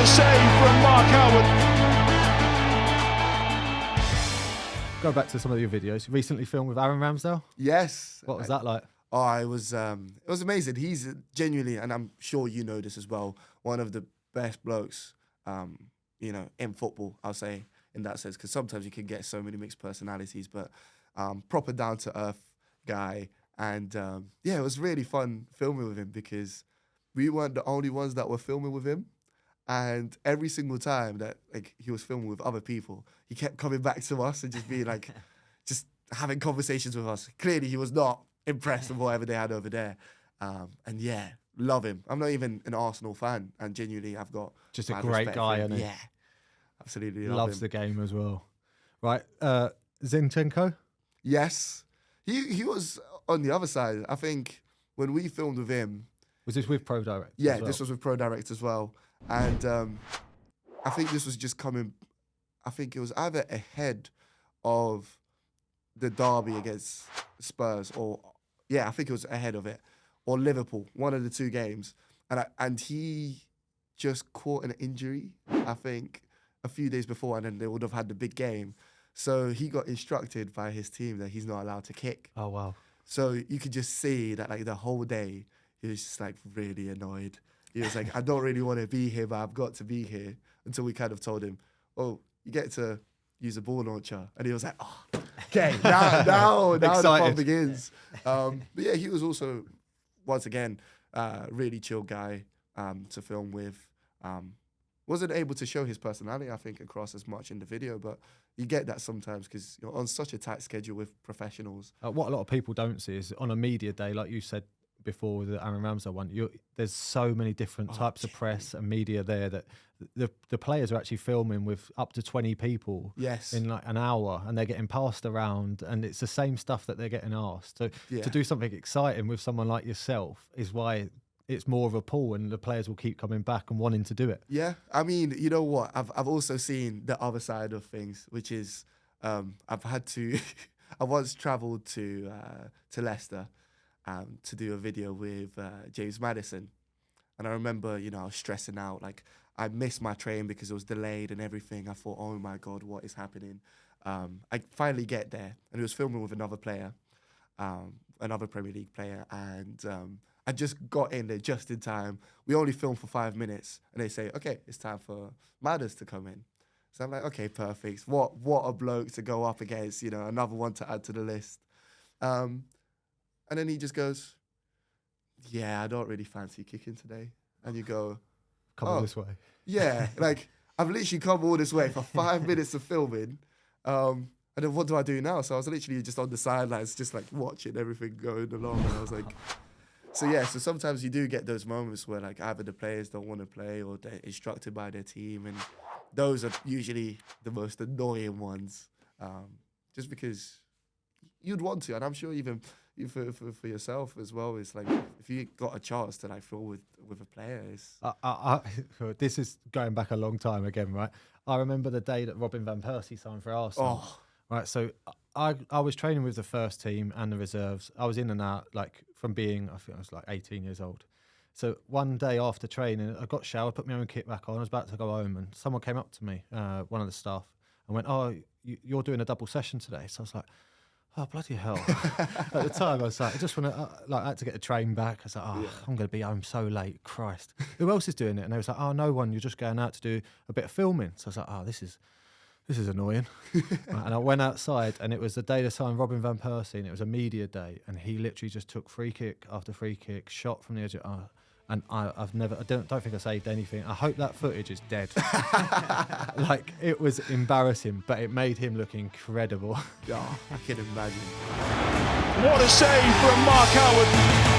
a save from Mark Howard. Go back to some of your videos. You recently filmed with Aaron Ramsdale. Yes. What was that like? Oh, it was amazing. He's genuinely, and I'm sure you know this as well, one of the best blokes, in football, I'll say, in that sense, because sometimes you can get so many mixed personalities, but proper down-to-earth guy. And it was really fun filming with him because we weren't the only ones that were filming with him. And every single time that he was filming with other people, he kept coming back to us and just being just having conversations with us. Clearly, he was not impressed with whatever they had over there. Love him. I'm not even an Arsenal fan, and genuinely, I've got just a great guy, isn't he? Yeah, absolutely. Loves him. the game as well. Right, Zinchenko? Yes, he was on the other side. I think when we filmed with him, was this with Pro Direct? Yeah, as well? This was with Pro Direct as well. And I think this was just coming, I think it was either ahead of the derby against Spurs I think it was ahead of it, or Liverpool, one of the two games. And he just caught an injury, I think, a few days before, and then they would have had the big game. So he got instructed by his team that he's not allowed to kick. Oh, wow. So you could just see that the whole day, he was just really annoyed. He was like, I don't really want to be here, but I've got to be here. Until we kind of told him, oh, you get to use a ball launcher. And he was like, oh, okay, now the fun begins. But yeah, he was also, once again, really chill guy to film with. Wasn't able to show his personality, I think, across as much in the video, but you get that sometimes because you're on such a tight schedule with professionals. What a lot of people don't see is on a media day, like you said before with the Aaron Ramsdale one, there's so many different types of press and media there that the players are actually filming with up to 20 people in an hour, and they're getting passed around, and it's the same stuff that they're getting asked. So to do something exciting with someone like yourself is why it's more of a pull, and the players will keep coming back and wanting to do it. Yeah, I mean, you know what? I've also seen the other side of things, which is I've had to. I once travelled to Leicester to do a video with James Maddison, and I remember, I was stressing out. I missed my train because it was delayed and everything. I thought, oh my God, what is happening? I finally get there, and it was filming with another player, another Premier League player, and I just got in there just in time. We only filmed for 5 minutes, and they say, okay, it's time for Madders to come in. So I'm like, okay, perfect. What a bloke to go up against, another one to add to the list. And then he just goes, yeah, I don't really fancy kicking today. And you go, come all this way. Yeah, I've literally come all this way for 5 minutes of filming. And then what do I do now? So I was literally just on the sidelines, just watching everything going along. And I was like, so sometimes you do get those moments where either the players don't want to play or they're instructed by their team. And those are usually the most annoying ones. Just because you'd want to, and I'm sure even for yourself as well, it's if you got a chance to film with a player, it's... This is going back a long time again, right? I remember the day that Robin van Persie signed for Arsenal. Oh. Right, so I was training with the first team and the reserves. I was in and out from being, I think I was 18 years old. So one day after training, I got showered, put my own kit back on. I was about to go home, and someone came up to me, one of the staff, and went, "Oh, you're doing a double session today." So I was like, oh, bloody hell. At the time, I was like, I just want to, I had to get the train back. I was like, I'm going to be home so late. Christ. Who else is doing it? And they was like, oh, no one. You're just going out to do a bit of filming. So I was like, oh, this is annoying. Right, and I went outside, and it was the day they signed Robin van Persie, and it was a media day. And he literally just took free kick after free kick, shot from the edge of... and I don't think I saved anything. I hope that footage is dead. It was embarrassing, but it made him look incredible. Oh, I can imagine. What a save from Mark Howard.